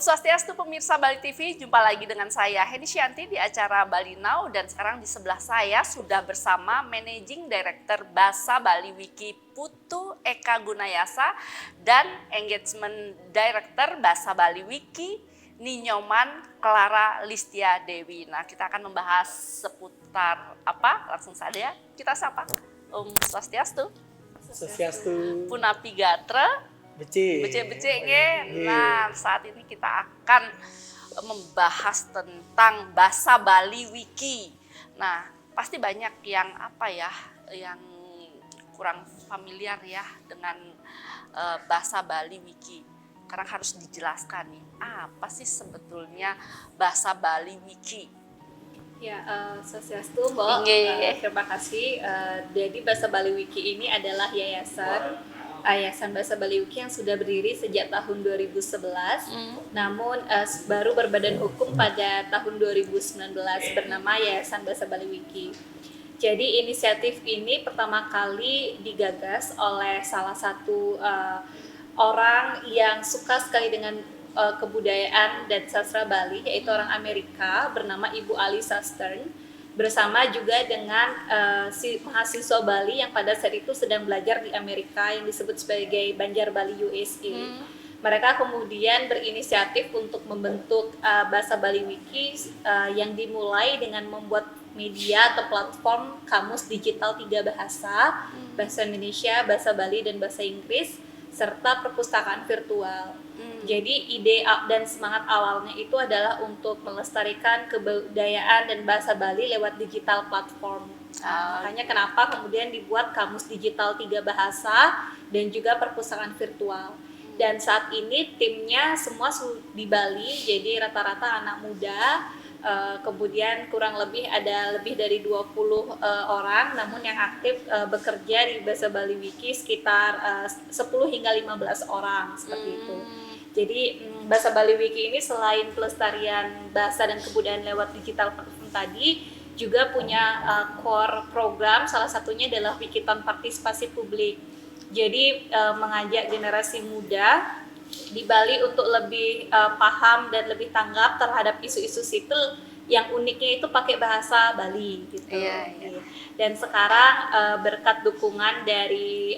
Swastiastu pemirsa Bali TV, jumpa lagi dengan saya Heni Syanti di acara Bali Now, dan sekarang di sebelah saya sudah bersama Managing Director Basa Bali Wiki Putu Eka Gunayasa dan Engagement Director Basa Bali Wiki Ninyoman Clara Listia Dewi. Nah, kita akan membahas seputar apa? Langsung saja kita sapa. Swastiastu. Swastiastu. Punapi Gatra. Becek-becek nge. Nah, saat ini kita akan membahas tentang Basa Bali Wiki. Nah, pasti banyak yang yang kurang familiar ya dengan Basa Bali Wiki. Karena harus dijelaskan nih, apa sih sebetulnya Basa Bali Wiki? Ya, Swastiastu, Mbak. Terima kasih. Jadi Basa Bali Wiki ini adalah Yayasan Basa Bali Wiki yang sudah berdiri sejak tahun 2011, namun baru berbadan hukum pada tahun 2019 bernama Yayasan Basa Bali Wiki. Jadi inisiatif ini pertama kali digagas oleh salah satu orang yang suka sekali dengan kebudayaan dan sastra Bali, yaitu orang Amerika bernama Ibu Alisa Stern, bersama juga dengan si mahasiswa Bali yang pada saat itu sedang belajar di Amerika yang disebut sebagai Banjar Bali USA. Mereka kemudian berinisiatif untuk membentuk Basa Bali Wiki yang dimulai dengan membuat media atau platform kamus digital 3 bahasa, bahasa Indonesia, bahasa Bali, dan bahasa Inggris, serta perpustakaan virtual. Jadi ide dan semangat awalnya itu adalah untuk melestarikan kebudayaan dan bahasa Bali lewat digital platform. Makanya kenapa kemudian dibuat kamus digital 3 bahasa dan juga perpustakaan virtual. Dan saat ini timnya semua di Bali, jadi rata-rata anak muda. Kemudian kurang lebih ada lebih dari 20 orang, namun yang aktif bekerja di Basa Bali Wiki sekitar 10 hingga 15 orang seperti itu. Jadi Basa Bali Wiki ini selain pelestarian bahasa dan kebudayaan lewat digital platform tadi, juga punya core program, salah satunya adalah Wikiton Partisipasi Publik. Jadi mengajak generasi muda di Bali untuk lebih paham dan lebih tanggap terhadap isu-isu sipil yang uniknya itu pakai bahasa Bali gitu. Iya. Dan sekarang berkat dukungan dari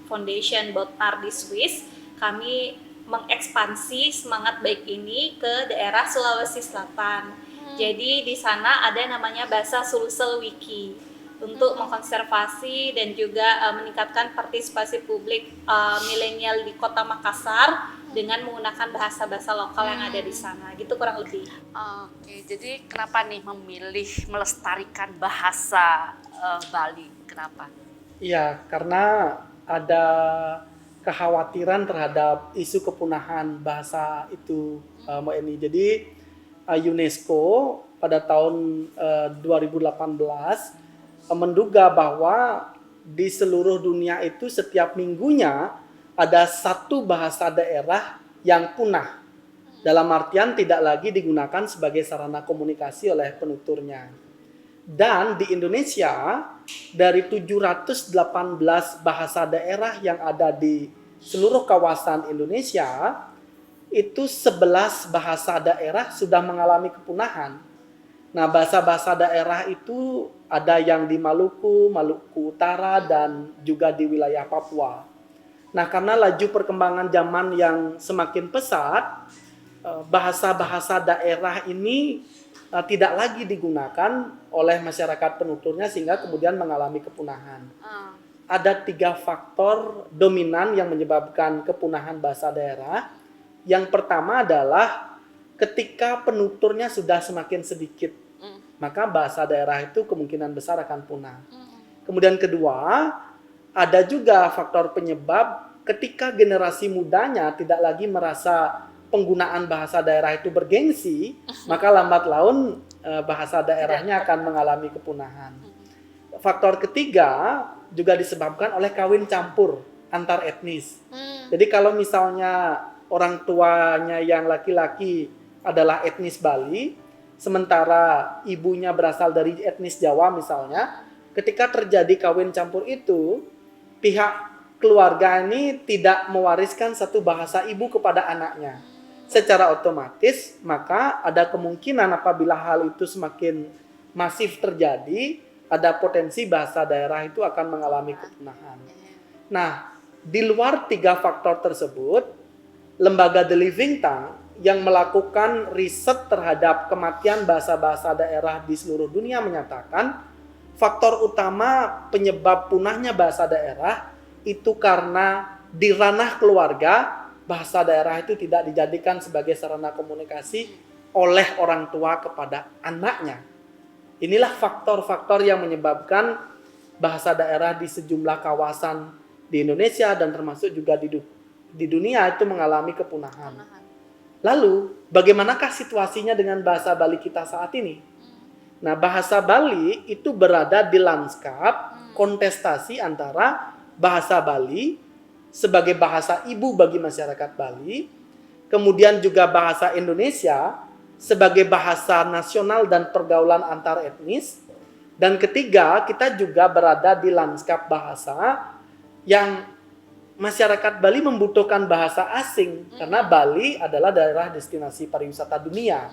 Foundation Botar di Swiss, kami mengekspansi semangat baik ini ke daerah Sulawesi Selatan. Jadi di sana ada namanya Basa Sulsel Wiki untuk mengkonservasi dan juga meningkatkan partisipasi publik milenial di Kota Makassar dengan menggunakan bahasa-bahasa lokal yang ada di sana. Gitu kurang lebih. Oke, jadi kenapa nih memilih melestarikan bahasa Bali? Kenapa? Iya, karena ada kekhawatiran terhadap isu kepunahan bahasa itu, Mbak Eni. Jadi UNESCO pada tahun 2018 menduga bahwa di seluruh dunia itu setiap minggunya ada satu bahasa daerah yang punah. Dalam artian tidak lagi digunakan sebagai sarana komunikasi oleh penuturnya. Dan di Indonesia, dari 718 bahasa daerah yang ada di seluruh kawasan Indonesia, itu 11 bahasa daerah sudah mengalami kepunahan. Nah, bahasa-bahasa daerah itu ada yang di Maluku, Maluku Utara, dan juga di wilayah Papua. Nah, karena laju perkembangan zaman yang semakin pesat, bahasa-bahasa daerah ini tidak lagi digunakan oleh masyarakat penuturnya sehingga kemudian mengalami kepunahan. Ada 3 faktor dominan yang menyebabkan kepunahan bahasa daerah. Yang pertama adalah ketika penuturnya sudah semakin sedikit, maka bahasa daerah itu kemungkinan besar akan punah. Kemudian kedua, ada juga faktor penyebab ketika generasi mudanya tidak lagi merasa penggunaan bahasa daerah itu bergengsi, maka lambat laun bahasa daerahnya akan mengalami kepunahan. Faktor ketiga juga disebabkan oleh kawin campur antar etnis. Jadi kalau misalnya orang tuanya yang laki-laki adalah etnis Bali, sementara ibunya berasal dari etnis Jawa misalnya, ketika terjadi kawin campur itu, pihak keluarga ini tidak mewariskan satu bahasa ibu kepada anaknya. secara otomatis maka ada kemungkinan apabila hal itu semakin masif terjadi, ada potensi bahasa daerah itu akan mengalami kepunahan. Nah, di luar 3 faktor tersebut, lembaga The Living Tongue yang melakukan riset terhadap kematian bahasa-bahasa daerah di seluruh dunia menyatakan faktor utama penyebab punahnya bahasa daerah itu karena di ranah keluarga bahasa daerah itu tidak dijadikan sebagai sarana komunikasi oleh orang tua kepada anaknya. Inilah faktor-faktor yang menyebabkan bahasa daerah di sejumlah kawasan di Indonesia dan termasuk juga di dunia itu mengalami kepunahan. Lalu, bagaimanakah situasinya dengan bahasa Bali kita saat ini? Nah, bahasa Bali itu berada di lanskap kontestasi antara bahasa Bali sebagai bahasa ibu bagi masyarakat Bali, kemudian juga bahasa Indonesia sebagai bahasa nasional dan pergaulan antar etnis, dan ketiga, kita juga berada di lanskap bahasa yang masyarakat Bali membutuhkan bahasa asing karena Bali adalah daerah destinasi pariwisata dunia.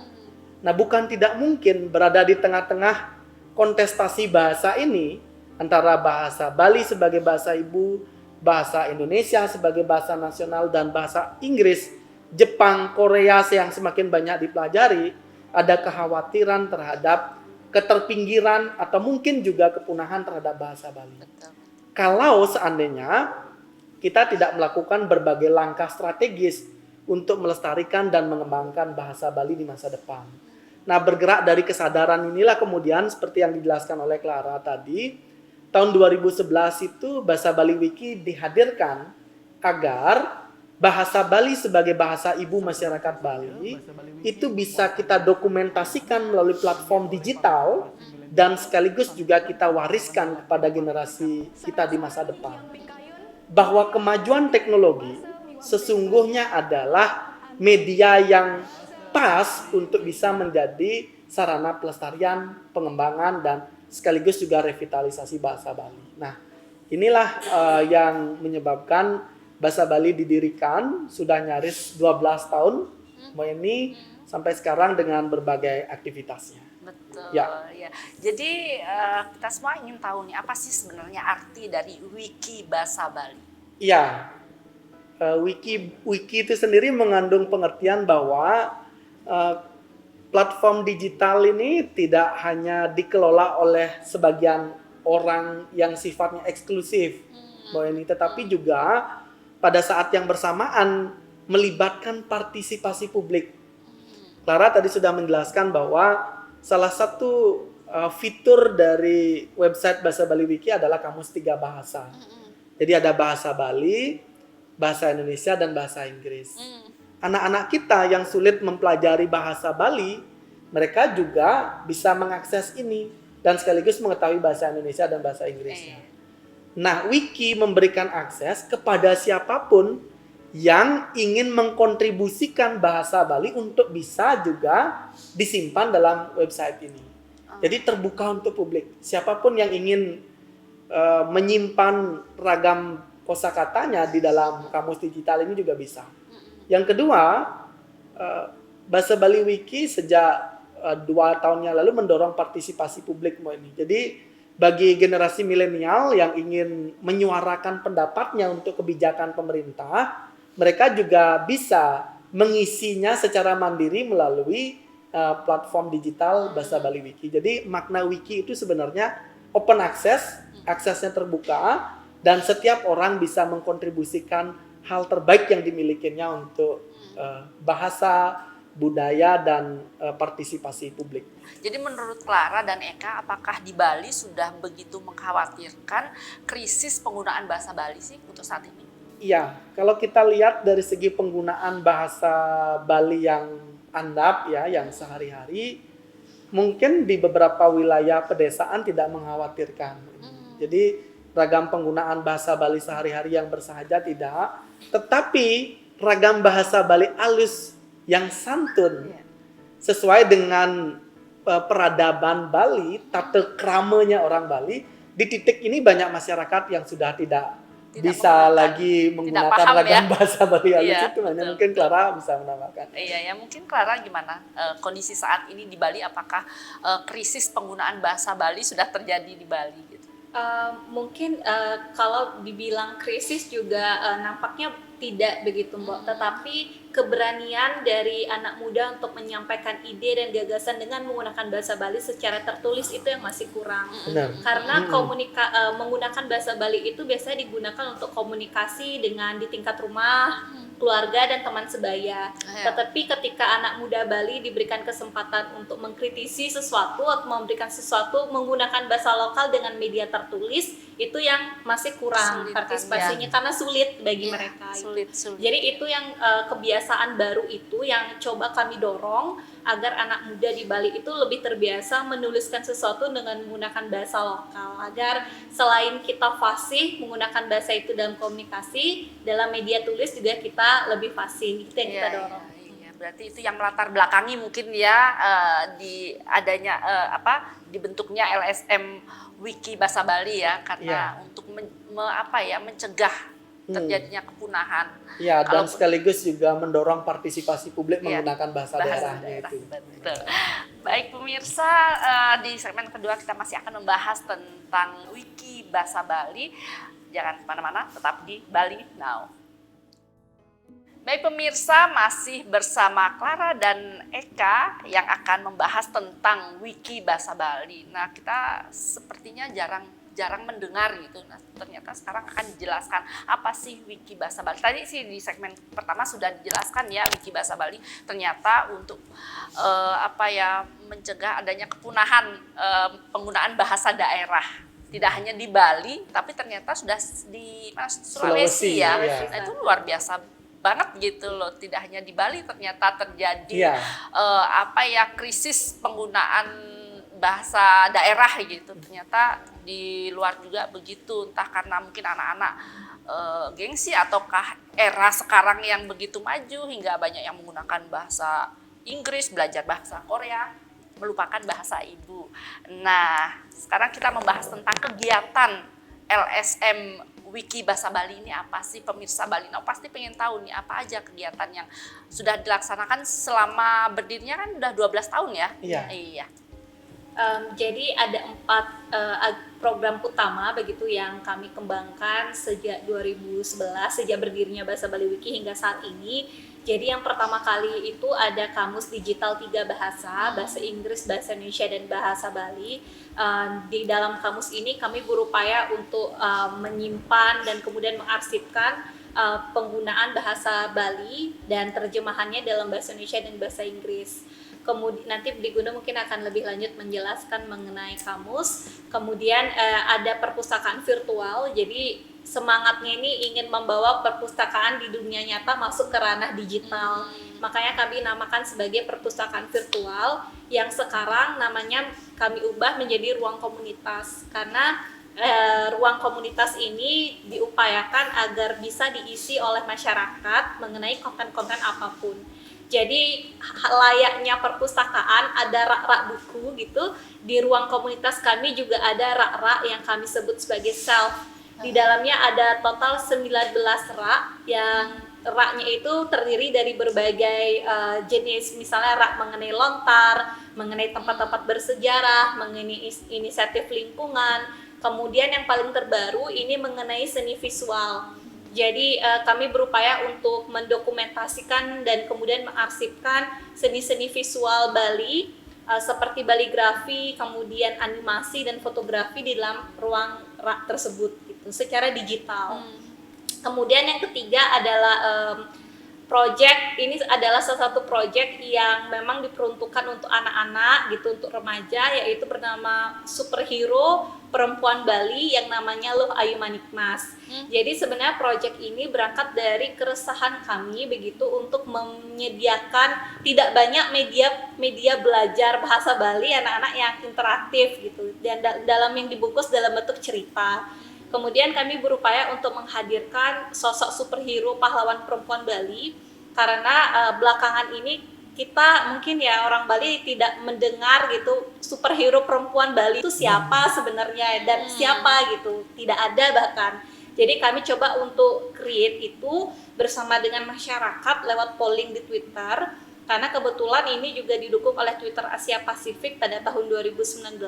Nah, bukan tidak mungkin berada di tengah-tengah kontestasi bahasa ini antara bahasa Bali sebagai bahasa ibu, bahasa Indonesia sebagai bahasa nasional, dan bahasa Inggris, Jepang, Korea yang semakin banyak dipelajari. Ada kekhawatiran terhadap keterpinggiran atau mungkin juga kepunahan terhadap bahasa Bali. Kalau seandainya kita tidak melakukan berbagai langkah strategis untuk melestarikan dan mengembangkan bahasa Bali di masa depan. Nah, bergerak dari kesadaran inilah kemudian seperti yang dijelaskan oleh Clara tadi, tahun 2011 itu Bahasa Bali Wiki dihadirkan agar bahasa Bali sebagai bahasa ibu masyarakat Bali itu bisa kita dokumentasikan melalui platform digital dan sekaligus juga kita wariskan kepada generasi kita di masa depan. Bahwa kemajuan teknologi sesungguhnya adalah media yang pas untuk bisa menjadi sarana pelestarian, pengembangan, dan sekaligus juga revitalisasi bahasa Bali. Nah, inilah yang menyebabkan Bahasa Bali didirikan sudah nyaris 12 tahun ini sampai sekarang dengan berbagai aktivitasnya. Betul, ya. Jadi kita semua ingin tahu nih apa sih sebenarnya arti dari Wiki Bahasa Bali? Iya, Wiki itu sendiri mengandung pengertian bahwa platform digital ini tidak hanya dikelola oleh sebagian orang yang sifatnya eksklusif, tetapi juga pada saat yang bersamaan melibatkan partisipasi publik. Clara tadi sudah menjelaskan bahwa salah satu fitur dari website Bahasa Bali Wiki adalah kamus 3 bahasa. Jadi ada bahasa Bali, bahasa Indonesia, dan bahasa Inggris. Anak-anak kita yang sulit mempelajari bahasa Bali, mereka juga bisa mengakses ini dan sekaligus mengetahui bahasa Indonesia dan bahasa Inggrisnya. Nah, Wiki memberikan akses kepada siapapun yang ingin mengkontribusikan bahasa Bali untuk bisa juga disimpan dalam website ini. Jadi terbuka untuk publik. Siapapun yang ingin menyimpan ragam kosakatanya di dalam kamus digital ini juga bisa. Yang kedua, Bahasa Bali Wiki sejak 2 tahun yang lalu mendorong partisipasi publik ini. Jadi bagi generasi milenial yang ingin menyuarakan pendapatnya untuk kebijakan pemerintah, mereka juga bisa mengisinya secara mandiri melalui platform digital Bahasa Bali Wiki. Jadi makna wiki itu sebenarnya open access, aksesnya terbuka, dan setiap orang bisa mengkontribusikan hal terbaik yang dimilikinya untuk bahasa, budaya, dan partisipasi publik. Jadi menurut Clara dan Eka, apakah di Bali sudah begitu mengkhawatirkan krisis penggunaan bahasa Bali sih untuk saat ini? Iya, kalau kita lihat dari segi penggunaan bahasa Bali yang andap ya, yang sehari-hari, mungkin di beberapa wilayah pedesaan tidak mengkhawatirkan. Jadi ragam penggunaan bahasa Bali sehari-hari yang bersahaja tidak, tetapi ragam bahasa Bali alus yang santun sesuai dengan peradaban Bali, tata kramanya orang Bali. Di titik ini banyak masyarakat yang sudah tidak bisa lagi menggunakan paham ragam ya. bahasa Bali halus Iya, itu, hanya betul, mungkin betul. Clara bisa menambahkan. Iya ya, mungkin Clara gimana kondisi saat ini di Bali, apakah krisis penggunaan bahasa Bali sudah terjadi di Bali gitu? Mungkin kalau dibilang krisis juga nampaknya tidak begitu Mbak, tetapi keberanian dari anak muda untuk menyampaikan ide dan gagasan dengan menggunakan bahasa Bali secara tertulis itu yang masih kurang. Benar. Karena menggunakan bahasa Bali itu biasanya digunakan untuk komunikasi dengan di tingkat rumah, keluarga dan teman sebaya. Tetapi ketika anak muda Bali diberikan kesempatan untuk mengkritisi sesuatu atau memberikan sesuatu menggunakan bahasa lokal dengan media tertulis, itu yang masih kurang partisipasinya karena sulit bagi mereka. Sulit. Jadi itu yang kebiasaan baru itu yang coba kami dorong agar anak muda di Bali itu lebih terbiasa menuliskan sesuatu dengan menggunakan bahasa lokal, agar selain kita fasih menggunakan bahasa itu dalam komunikasi, dalam media tulis juga kita lebih fasih. Itu yang kita dorong. Iya. Berarti itu yang melatar belakangi mungkin ya di adanya dibentuknya LSM Wiki Bahasa Bali ya, karena untuk mencegah terjadinya kepunahan. Ya, dan sekaligus juga mendorong partisipasi publik menggunakan bahasa daerahnya itu. Betul. Baik pemirsa, di segmen kedua kita masih akan membahas tentang Wiki Bahasa Bali. Jangan kemana-mana, tetap di Bali Now. Baik pemirsa, masih bersama Clara dan Eka yang akan membahas tentang Wiki Bahasa Bali. Nah, kita sepertinya jarang mendengar gitu. Nah, ternyata sekarang akan dijelaskan apa sih Wiki Bahasa Bali. Tadi sih di segmen pertama sudah dijelaskan ya, Wiki Bahasa Bali ternyata untuk mencegah adanya kepunahan penggunaan bahasa daerah. Tidak hanya di Bali, tapi ternyata sudah di Sulawesi ya. Iya. Nah, itu luar biasa banget gitu loh. Tidak hanya di Bali ternyata terjadi krisis penggunaan bahasa daerah gitu. Ternyata di luar juga begitu, entah karena mungkin anak-anak gengsi ataukah era sekarang yang begitu maju hingga banyak yang menggunakan bahasa Inggris, belajar bahasa Korea, melupakan bahasa ibu. Nah, sekarang kita membahas tentang kegiatan LSM Wiki Bahasa Bali ini apa sih pemirsa Bali Now? Pasti pengen tahu nih apa aja kegiatan yang sudah dilaksanakan selama berdirinya kan udah 12 tahun ya? Iya. Jadi ada 4 program utama begitu yang kami kembangkan sejak 2011, sejak berdirinya Bahasa Bali Wiki hingga saat ini. Jadi yang pertama kali itu ada kamus digital 3 bahasa Inggris, bahasa Indonesia, dan bahasa Bali. Di dalam kamus ini kami berupaya untuk menyimpan dan kemudian mengarsipkan penggunaan bahasa Bali dan terjemahannya dalam bahasa Indonesia dan bahasa Inggris. Kemudian nanti Budi Guna mungkin akan lebih lanjut menjelaskan mengenai kamus. Kemudian ada perpustakaan virtual, jadi semangatnya ini ingin membawa perpustakaan di dunia nyata masuk ke ranah digital. Makanya kami namakan sebagai perpustakaan virtual yang sekarang namanya kami ubah menjadi ruang komunitas. Karena ruang komunitas ini diupayakan agar bisa diisi oleh masyarakat mengenai konten-konten apapun. Jadi layaknya perpustakaan ada rak-rak buku gitu, di ruang komunitas kami juga ada rak-rak yang kami sebut sebagai shelf. Di dalamnya ada total 19 rak yang raknya itu terdiri dari berbagai jenis, misalnya rak mengenai lontar, mengenai tempat-tempat bersejarah, mengenai inisiatif lingkungan. Kemudian yang paling terbaru ini mengenai seni visual. Jadi kami berupaya untuk mendokumentasikan dan kemudian mengarsipkan seni-seni visual Bali seperti baligrafi, kemudian animasi dan fotografi di dalam ruang rak tersebut gitu, secara digital. Kemudian yang ketiga adalah project, ini adalah salah satu project yang memang diperuntukkan untuk anak-anak gitu, untuk remaja, yaitu bernama Superhero Perempuan Bali yang namanya Luh Ayu Manikmas. Jadi sebenarnya project ini berangkat dari keresahan kami begitu untuk menyediakan tidak banyak media belajar bahasa Bali anak-anak yang interaktif gitu, dan dalam yang dibungkus dalam bentuk cerita. Kemudian kami berupaya untuk menghadirkan sosok superhero pahlawan perempuan Bali, karena belakangan ini kita mungkin ya orang Bali tidak mendengar gitu superhero perempuan Bali itu siapa sebenarnya dan siapa gitu, tidak ada bahkan. Jadi kami coba untuk create itu bersama dengan masyarakat lewat polling di Twitter, karena kebetulan ini juga didukung oleh Twitter Asia Pasifik pada tahun 2019.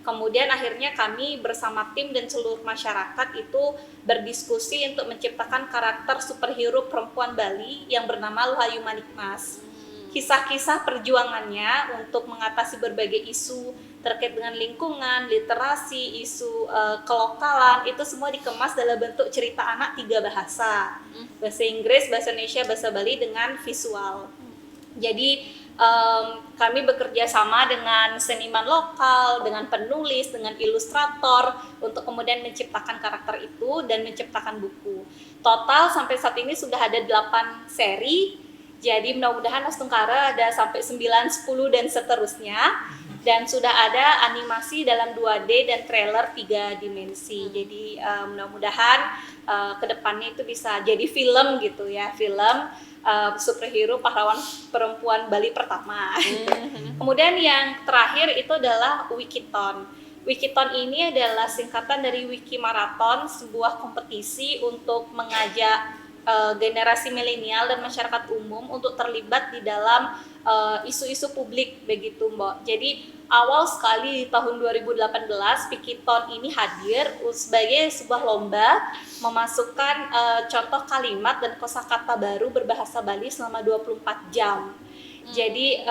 Kemudian akhirnya kami bersama tim dan seluruh masyarakat itu berdiskusi untuk menciptakan karakter superhero perempuan Bali yang bernama Luhayu Manikmas. Kisah-kisah perjuangannya untuk mengatasi berbagai isu terkait dengan lingkungan, literasi, isu kelokalan, itu semua dikemas dalam bentuk cerita anak 3 bahasa. Bahasa Inggris, bahasa Indonesia, bahasa Bali dengan visual. Jadi kami bekerja sama dengan seniman lokal, dengan penulis, dengan ilustrator untuk kemudian menciptakan karakter itu dan menciptakan buku. Total sampai saat ini sudah ada 8 seri. Jadi mudah-mudahan Mas Tungkara ada sampai 9, 10 dan seterusnya. Dan sudah ada animasi dalam 2D dan trailer 3 dimensi. Jadi mudah-mudahan kedepannya itu bisa jadi film gitu ya, film superhero pahlawan perempuan Bali pertama. Kemudian yang terakhir itu adalah Wikiton. Wikiton ini adalah singkatan dari Wiki Marathon, sebuah kompetisi untuk mengajak generasi milenial dan masyarakat umum untuk terlibat di dalam isu-isu publik begitu Mbak. Jadi awal sekali di tahun 2018 Wikiton ini hadir sebagai sebuah lomba memasukkan contoh kalimat dan kosakata baru berbahasa Bali selama 24 jam. Jadi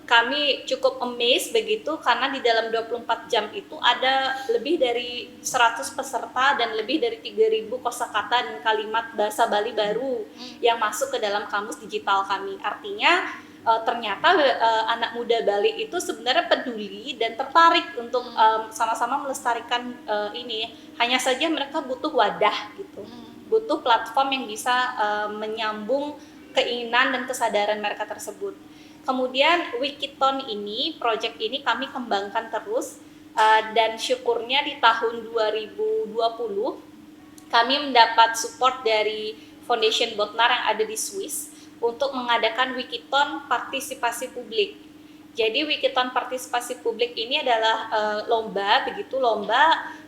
kami cukup amazed begitu karena di dalam 24 jam itu ada lebih dari 100 peserta dan lebih dari 3.000 kosakata dan kalimat bahasa Bali baru yang masuk ke dalam kamus digital kami. Artinya ternyata anak muda Bali itu sebenarnya peduli dan tertarik untuk sama-sama melestarikan ini. Hanya saja mereka butuh wadah gitu, butuh platform yang bisa menyambung keinginan dan kesadaran mereka tersebut. Kemudian Wikiton ini, project ini kami kembangkan terus dan syukurnya di tahun 2020 kami mendapat support dari Foundation Botnar yang ada di Swiss untuk mengadakan Wikiton partisipasi publik. Jadi Wikiton partisipasi publik ini adalah lomba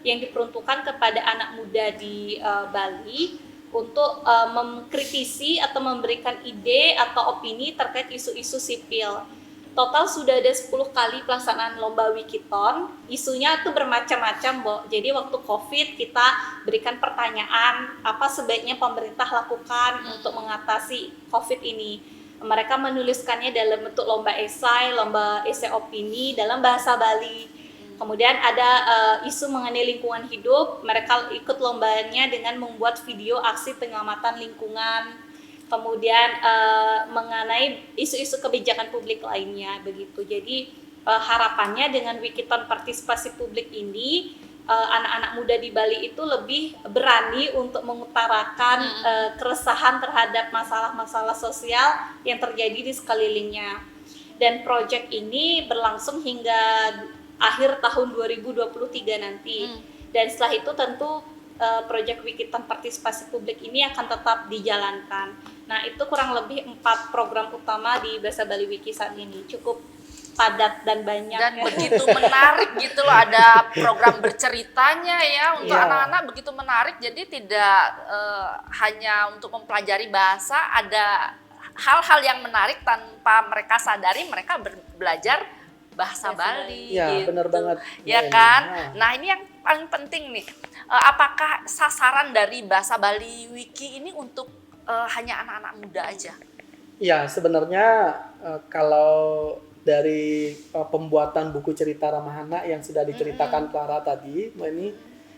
yang diperuntukkan kepada anak muda di Bali untuk mengkritisi atau memberikan ide atau opini terkait isu-isu sipil. Total sudah ada 10 kali pelaksanaan lomba Wikiton. Isunya itu bermacam-macam, Bo. Jadi waktu Covid kita berikan pertanyaan apa sebaiknya pemerintah lakukan untuk mengatasi Covid ini. Mereka menuliskannya dalam bentuk lomba esai opini dalam bahasa Bali. Kemudian ada isu mengenai lingkungan hidup, mereka ikut lombanya dengan membuat video aksi penyelamatan lingkungan. Kemudian mengenai isu-isu kebijakan publik lainnya begitu. Jadi harapannya dengan Wikiton partisipasi publik ini anak-anak muda di Bali itu lebih berani untuk mengutarakan keresahan terhadap masalah-masalah sosial yang terjadi di sekelilingnya. Dan proyek ini berlangsung hingga akhir tahun 2023 nanti. Dan setelah itu tentu proyek Wikiton partisipasi publik ini akan tetap dijalankan. Nah, itu kurang lebih 4 program utama di Bahasa Bali Wiki saat ini. Cukup padat dan banyak. Dan begitu menarik gitu loh, ada program berceritanya ya untuk anak-anak begitu menarik. Jadi tidak hanya untuk mempelajari bahasa, ada hal-hal yang menarik tanpa mereka sadari mereka belajar bahasa Bali. Ya, gitu. benar banget. Ya kan? Nah, ini yang paling penting nih. Apakah sasaran dari Bahasa Bali Wiki ini untuk hanya anak-anak muda aja? Ya, sebenarnya kalau dari pembuatan buku cerita ramah anak yang sudah diceritakan Clara tadi, ini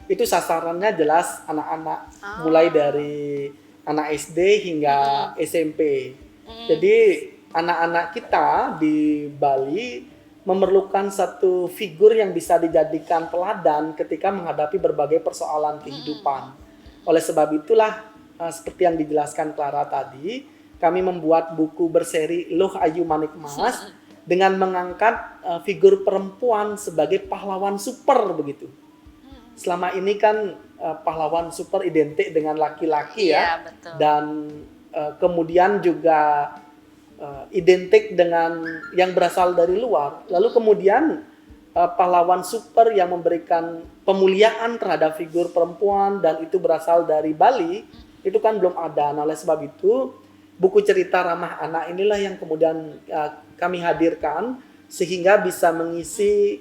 itu sasarannya jelas anak-anak mulai dari anak SD hingga SMP. Jadi anak-anak kita di Bali memerlukan satu figur yang bisa dijadikan teladan ketika menghadapi berbagai persoalan kehidupan. Oleh sebab itulah seperti yang dijelaskan Clara tadi, kami membuat buku berseri Luhayu Manikmas dengan mengangkat figur perempuan sebagai pahlawan super begitu. Selama ini kan pahlawan super identik dengan laki-laki ya, betul. Dan kemudian juga identik dengan yang berasal dari luar. Lalu kemudian pahlawan super yang memberikan pemuliaan terhadap figur perempuan dan itu berasal dari Bali, itu kan belum ada. Nah, oleh sebab itu buku cerita ramah anak inilah yang kemudian kami hadirkan sehingga bisa mengisi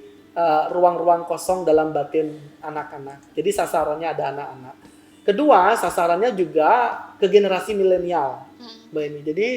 ruang-ruang kosong dalam batin anak-anak. Jadi sasarannya ada anak-anak. Kedua, sasarannya juga ke generasi milenial, Mbak Eni. Jadi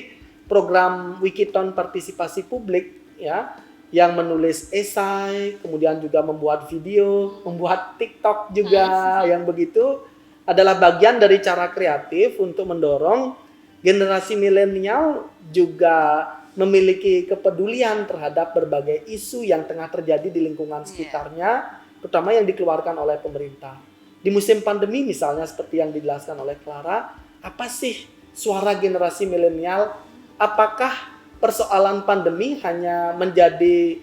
program Wikiton partisipasi publik ya, yang menulis esai, kemudian juga membuat video, membuat TikTok juga, yang begitu adalah bagian dari cara kreatif untuk mendorong generasi milenial juga memiliki kepedulian terhadap berbagai isu yang tengah terjadi di lingkungan sekitarnya, terutama yang dikeluarkan oleh pemerintah. Di musim pandemi misalnya seperti yang dijelaskan oleh Clara, apa sih suara generasi milenial? Apakah persoalan pandemi hanya menjadi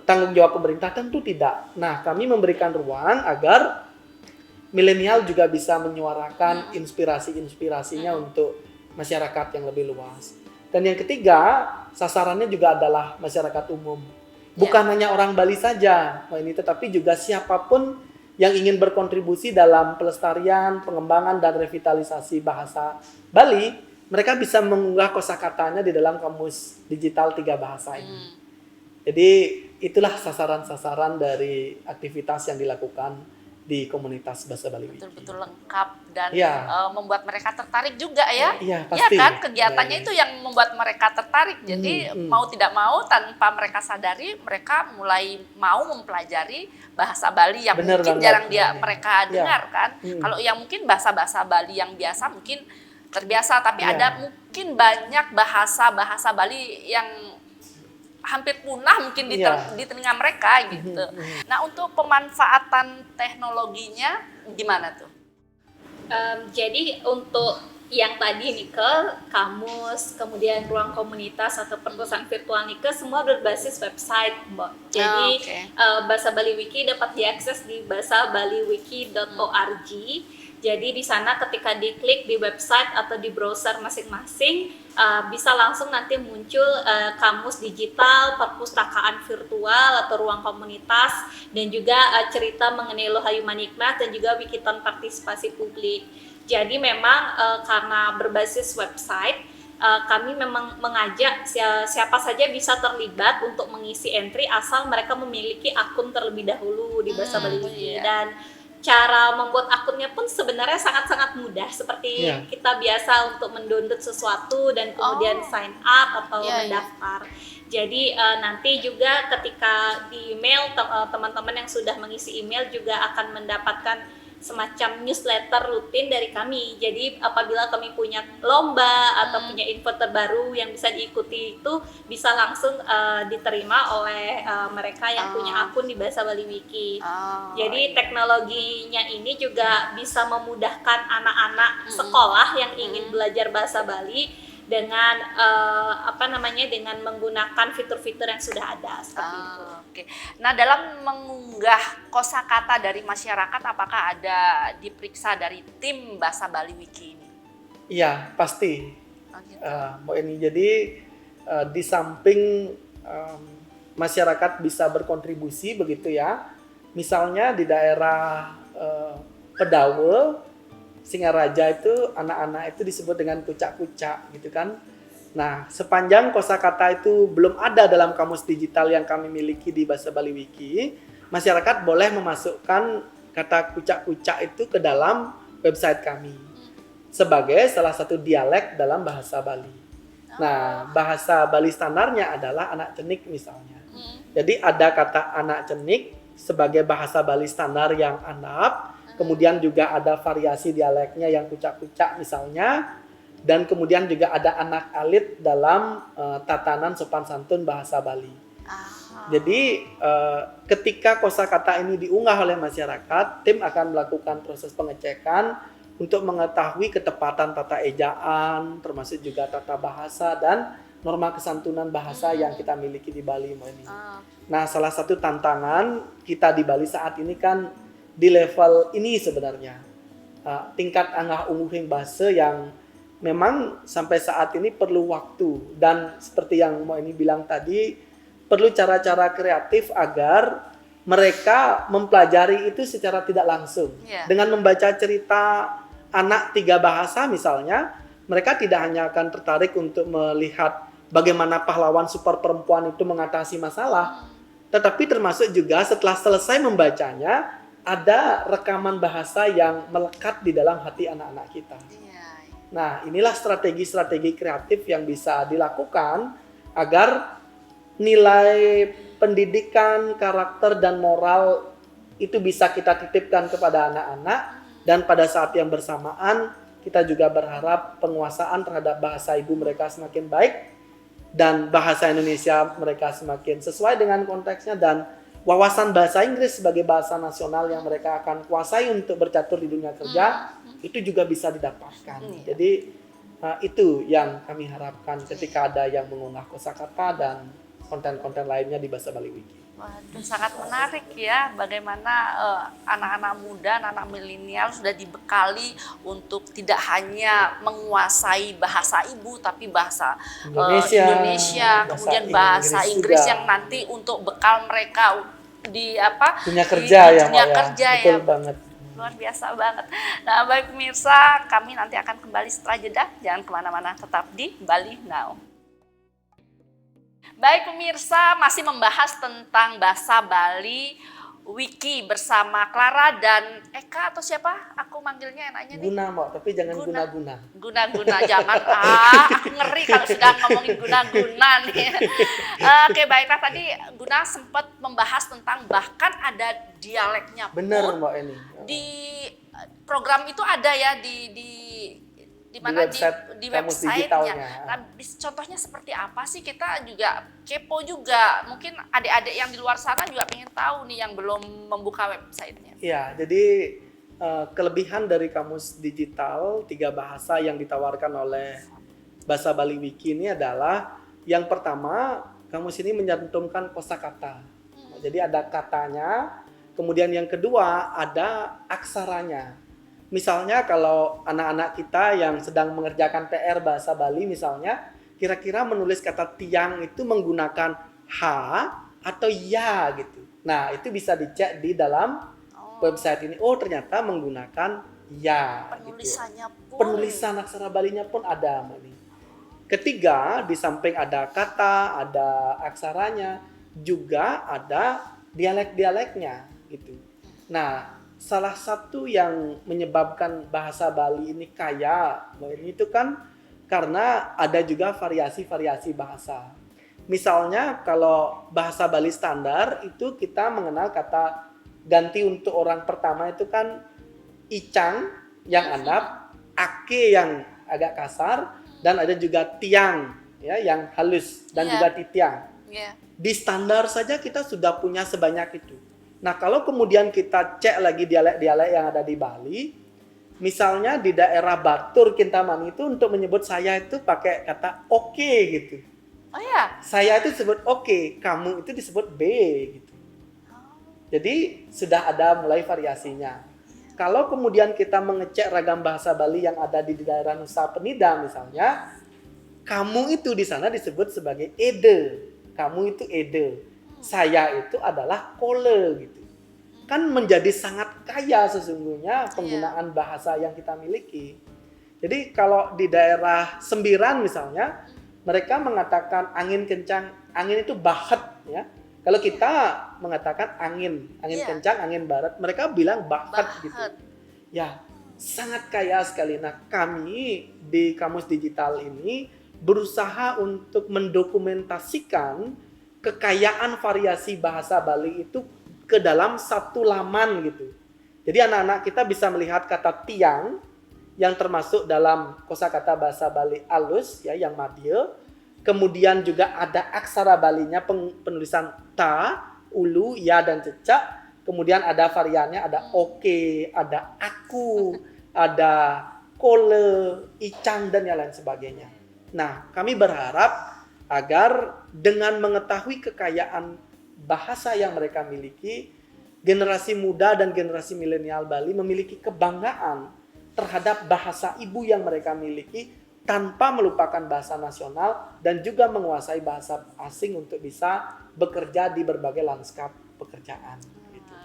tanggung jawab pemerintah? Tentu tidak. Nah, kami memberikan ruang agar milenial juga bisa menyuarakan inspirasi-inspirasinya untuk masyarakat yang lebih luas. Dan yang ketiga, sasarannya juga adalah masyarakat umum. Bukan hanya orang Bali saja, tetapi juga siapapun yang ingin berkontribusi dalam pelestarian, pengembangan, dan revitalisasi bahasa Bali, mereka bisa mengunggah kosakatanya di dalam kamus digital 3 bahasa ini. Jadi itulah sasaran-sasaran dari aktivitas yang dilakukan di komunitas Bahasa Bali Wiki. Betul-betul lengkap dan membuat mereka tertarik juga ya. Iya, pasti. Ya kan, kegiatannya itu yang membuat mereka tertarik. Jadi mau tidak mau tanpa mereka sadari, mereka mulai mau mempelajari bahasa Bali yang mungkin jarang mereka dengar kan. Kalau yang mungkin bahasa-bahasa Bali yang biasa mungkin terbiasa, tapi ada mungkin banyak bahasa-bahasa Bali yang hampir punah mungkin di telinga mereka gitu. Nah, untuk pemanfaatan teknologinya gimana tuh? Jadi untuk yang tadi nih ke kamus, kemudian ruang komunitas atau perpustakaan virtual nih ke semua berbasis website, Mbak. Jadi Bahasa Bali Wiki dapat diakses di bahasabaliwiki.org. Jadi di sana ketika diklik di website atau di browser masing-masing bisa langsung nanti muncul kamus digital, perpustakaan virtual atau ruang komunitas, dan juga cerita mengenai Lohayu Manikmat dan juga Wikiton partisipasi publik. Jadi memang karena berbasis website, kami memang mengajak siapa saja bisa terlibat untuk mengisi entry asal mereka memiliki akun terlebih dahulu di Bahasa Bali Wiki. Dan cara membuat akunnya pun sebenarnya sangat-sangat mudah, seperti kita biasa untuk mendownload sesuatu dan kemudian sign up atau mendaftar. Jadi nanti juga ketika di email teman-teman yang sudah mengisi email juga akan mendapatkan semacam newsletter rutin dari kami. Jadi apabila kami punya lomba atau punya info terbaru yang bisa diikuti, itu bisa langsung diterima oleh mereka yang punya akun di Bahasa Bali Wiki. Jadi teknologinya ini juga bisa memudahkan anak-anak sekolah yang ingin belajar bahasa Bali dengan dengan menggunakan fitur-fitur yang sudah ada seperti itu. Oke. Nah, dalam mengunggah kosakata dari masyarakat, apakah ada diperiksa dari tim Bahasa Bali Wiki ini? Iya, pasti. Gitu. Mbak Eni, jadi di samping masyarakat bisa berkontribusi begitu ya, misalnya di daerah Pedawe, Singaraja itu anak-anak itu disebut dengan kucak-kucak gitu kan. Nah, sepanjang kosakata itu belum ada dalam kamus digital yang kami miliki di Bahasa Bali Wiki, masyarakat boleh memasukkan kata kucak-kucak itu ke dalam website kami sebagai salah satu dialek dalam bahasa Bali. Nah, bahasa Bali standarnya adalah anak cenik misalnya. Jadi ada kata anak cenik sebagai bahasa Bali standar yang anap. Kemudian juga ada variasi dialeknya yang kucak-kucak misalnya, dan kemudian juga ada anak alit dalam tatanan sopan santun bahasa Bali. Jadi ketika kosakata ini diunggah oleh masyarakat, tim akan melakukan proses pengecekan untuk mengetahui ketepatan tata ejaan, termasuk juga tata bahasa dan norma kesantunan bahasa yang kita miliki di Bali. Nah, salah satu tantangan kita di Bali saat ini kan di level ini sebenarnya tingkat anggah umuhing bahasa yang memang sampai saat ini perlu waktu, dan seperti yang Mo ini bilang tadi, perlu cara-cara kreatif agar mereka mempelajari itu secara tidak langsung. Dengan membaca cerita anak 3 bahasa misalnya, mereka tidak hanya akan tertarik untuk melihat bagaimana pahlawan super perempuan itu mengatasi masalah, tetapi termasuk juga setelah selesai membacanya, ada rekaman bahasa yang melekat di dalam hati anak-anak kita. Nah, inilah strategi-strategi kreatif yang bisa dilakukan agar nilai pendidikan, karakter, dan moral itu bisa kita titipkan kepada anak-anak, dan pada saat yang bersamaan kita juga berharap penguasaan terhadap bahasa ibu mereka semakin baik dan bahasa Indonesia mereka semakin sesuai dengan konteksnya, dan wawasan bahasa Inggris sebagai bahasa nasional yang mereka akan kuasai untuk bercatur di dunia kerja itu juga bisa didapatkan. Jadi itu yang kami harapkan ketika ada yang mengunggah kosakata dan konten-konten lainnya di Bahasa Bali Wiki. Waduh, sangat menarik ya bagaimana anak-anak muda, anak-anak milenial sudah dibekali untuk tidak hanya menguasai bahasa ibu tapi bahasa Indonesia, kemudian bahasa Inggris yang nanti untuk bekal mereka di dunia kerja ya. Betul banget. Luar biasa banget. Nah, baik pemirsa, kami nanti akan kembali setelah jeda. Jangan kemana-mana, tetap di Bali Now. Baik pemirsa, masih membahas tentang bahasa Bali Wiki bersama Clara dan Eka atau siapa? Aku manggilnya enaknya nih. Guna, Mbak, tapi jangan guna-guna. Guna-guna, jangan. Aku ngeri kalau sudah ngomongin guna-guna nih. Oke, baiklah, tadi Guna sempat membahas tentang bahkan ada dialeknya pun. Bener, Mbak ini. Di program itu ada ya di mana di website-nya. Nah, contohnya seperti apa sih? Kita juga kepo juga. Mungkin adik-adik yang di luar sana juga pengen tahu nih yang belum membuka website-nya. Iya, jadi kelebihan dari kamus digital 3 bahasa yang ditawarkan oleh Bahasa Bali Wiki ini adalah yang pertama, kamus ini menyantumkan kosakata. Jadi ada katanya, kemudian yang kedua ada aksaranya. Misalnya kalau anak-anak kita yang sedang mengerjakan PR bahasa Bali misalnya, kira-kira menulis kata tiang itu menggunakan H atau ya gitu. Nah, itu bisa dicek di dalam website ini. Oh, ternyata menggunakan ya. Penulisannya gitu. pun. Penulisan aksara Balinya pun ada, Mbak Ning. Ketiga, di samping ada kata, ada aksaranya, juga ada dialek-dialeknya gitu. Nah, salah satu yang menyebabkan bahasa Bali ini kaya, ini itu kan karena ada juga variasi-variasi bahasa. Misalnya kalau bahasa Bali standar itu kita mengenal kata ganti untuk orang pertama itu kan icang yang andap, ake yang agak kasar, dan ada juga tiang ya yang halus dan juga titiang. Di standar saja kita sudah punya sebanyak itu. Nah, kalau kemudian kita cek lagi dialek-dialek yang ada di Bali, misalnya di daerah Batur, Kintamani itu untuk menyebut saya itu pakai kata oke gitu. Oh ya? Saya itu disebut oke, kamu itu disebut B gitu. Jadi sudah ada mulai variasinya. Kalau kemudian kita mengecek ragam bahasa Bali yang ada di daerah Nusa Penida misalnya, kamu itu di sana disebut sebagai ede. Kamu itu ede. Saya itu adalah kole gitu. Kan menjadi sangat kaya sesungguhnya penggunaan bahasa yang kita miliki. Jadi kalau di daerah Sembiran misalnya, mereka mengatakan angin kencang, angin itu bahet ya. Kalau kita mengatakan angin kencang, angin barat, mereka bilang bahet gitu. Ya, sangat kaya sekali. Nah, kami di Kamus Digital ini berusaha untuk mendokumentasikan kekayaan variasi bahasa Bali itu ke dalam satu laman gitu. Jadi anak-anak kita bisa melihat kata tiang yang termasuk dalam kosakata bahasa Bali alus ya yang madya. Kemudian juga ada aksara Balinya penulisan ta, ulu, ya dan cecak. Kemudian ada variannya ada oke, ada aku, ada kole, icang dan yang lain sebagainya. Nah, kami berharap agar dengan mengetahui kekayaan bahasa yang mereka miliki, generasi muda dan generasi milenial Bali memiliki kebanggaan terhadap bahasa ibu yang mereka miliki tanpa melupakan bahasa nasional dan juga menguasai bahasa asing untuk bisa bekerja di berbagai lanskap pekerjaan. Gitu.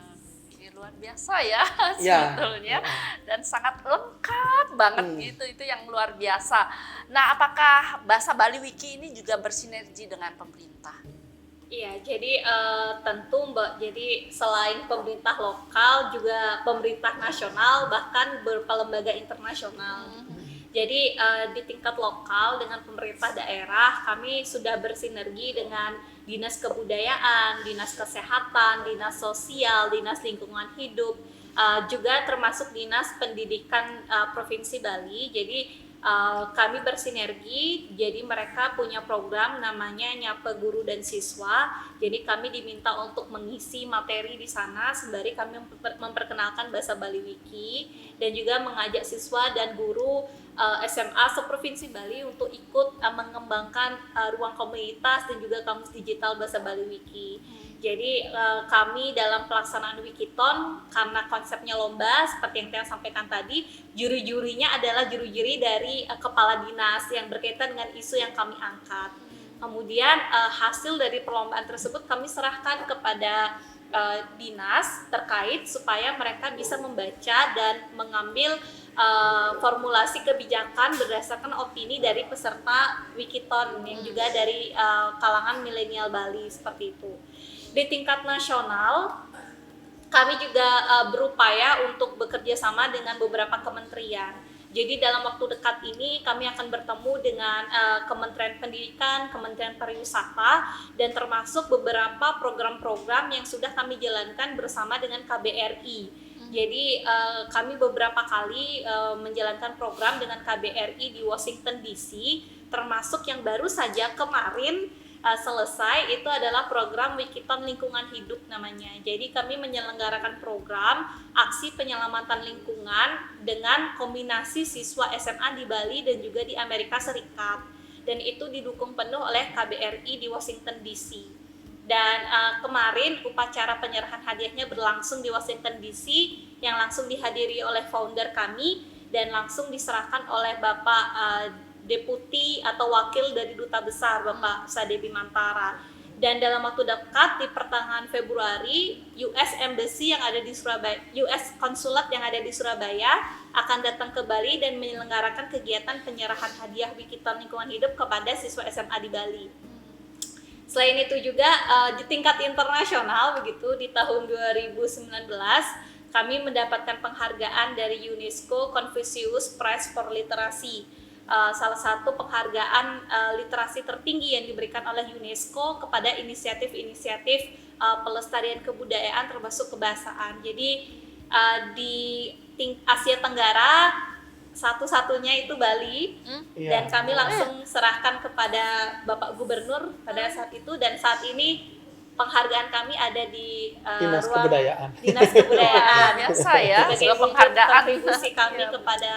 Ini luar biasa ya Ya, sebetulnya, dan sangat lengkap banget gitu, itu yang luar biasa. Nah, apakah Bahasa Bali Wiki ini juga bersinergi dengan pemerintah? Iya, jadi tentu Mbak, jadi selain pemerintah lokal juga pemerintah nasional bahkan beberapa lembaga internasional. Jadi di tingkat lokal dengan pemerintah daerah kami sudah bersinergi dengan Dinas Kebudayaan, Dinas Kesehatan, Dinas Sosial, Dinas Lingkungan Hidup, juga termasuk Dinas Pendidikan Provinsi Bali. Jadi kami bersinergi, jadi mereka punya program namanya Nyapa Guru dan Siswa. Jadi kami diminta untuk mengisi materi di sana sembari kami memperkenalkan Bahasa Bali Wiki dan juga mengajak siswa dan guru SMA seprovinsi Bali untuk ikut mengembangkan ruang komunitas dan juga kamus digital Bahasa Bali Wiki. Jadi kami dalam pelaksanaan Wikiton, karena konsepnya lomba seperti yang saya sampaikan tadi, juri-jurinya adalah juri-juri dari kepala dinas yang berkaitan dengan isu yang kami angkat. Kemudian hasil dari perlombaan tersebut kami serahkan kepada dinas terkait supaya mereka bisa membaca dan mengambil formulasi kebijakan berdasarkan opini dari peserta Wikiton yang juga dari kalangan milenial Bali, seperti itu. Di tingkat nasional, kami juga berupaya untuk bekerja sama dengan beberapa kementerian. Jadi dalam waktu dekat ini kami akan bertemu dengan Kementerian Pendidikan, Kementerian Pariwisata, dan termasuk beberapa program-program yang sudah kami jalankan bersama dengan KBRI. Jadi kami beberapa kali menjalankan program dengan KBRI di Washington DC, termasuk yang baru saja kemarin selesai, itu adalah program Wikiton Lingkungan Hidup namanya. Jadi kami menyelenggarakan program aksi penyelamatan lingkungan dengan kombinasi siswa SMA di Bali dan juga di Amerika Serikat, dan itu didukung penuh oleh KBRI di Washington DC. Dan kemarin upacara penyerahan hadiahnya berlangsung di Washington DC yang langsung dihadiri oleh founder kami dan langsung diserahkan oleh Bapak Deputi atau wakil dari Duta Besar Bapak Sadebi Mantara. Dan dalam waktu dekat di pertengahan Februari, US Embassy yang ada di Surabaya, US Konsulat yang ada di Surabaya akan datang ke Bali dan menyelenggarakan kegiatan penyerahan hadiah Wikiton Lingkungan Hidup kepada siswa SMA di Bali. Selain itu juga di tingkat internasional begitu, di tahun 2019 kami mendapatkan penghargaan dari UNESCO Confucius Prize for Literacy, salah satu penghargaan literasi tertinggi yang diberikan oleh UNESCO kepada inisiatif-inisiatif pelestarian kebudayaan termasuk kebahasaan. Jadi di Asia Tenggara satu-satunya itu Bali, dan kami langsung serahkan kepada Bapak Gubernur pada saat itu, dan saat ini penghargaan kami ada di Dinas ruang Kebudayaan. Dinas Kebudayaan. Biasa ya, sebagai penghargaan kontribusi kami kepada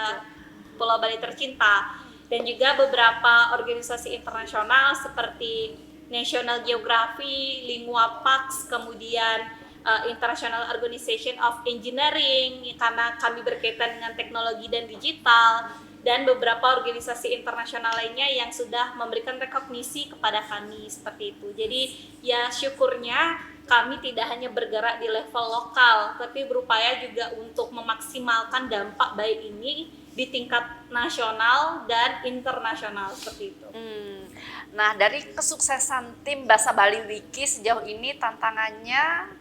Pulau Bali tercinta, dan juga beberapa organisasi internasional seperti National Geography, Lingua Pax, kemudian International Organization of Engineering karena kami berkaitan dengan teknologi dan digital, dan beberapa organisasi internasional lainnya yang sudah memberikan rekognisi kepada kami seperti itu. Jadi ya syukurnya kami tidak hanya bergerak di level lokal, tapi berupaya juga untuk memaksimalkan dampak baik ini di tingkat nasional dan internasional seperti itu. Nah, dari kesuksesan tim Bahasa Bali Wiki sejauh ini tantangannya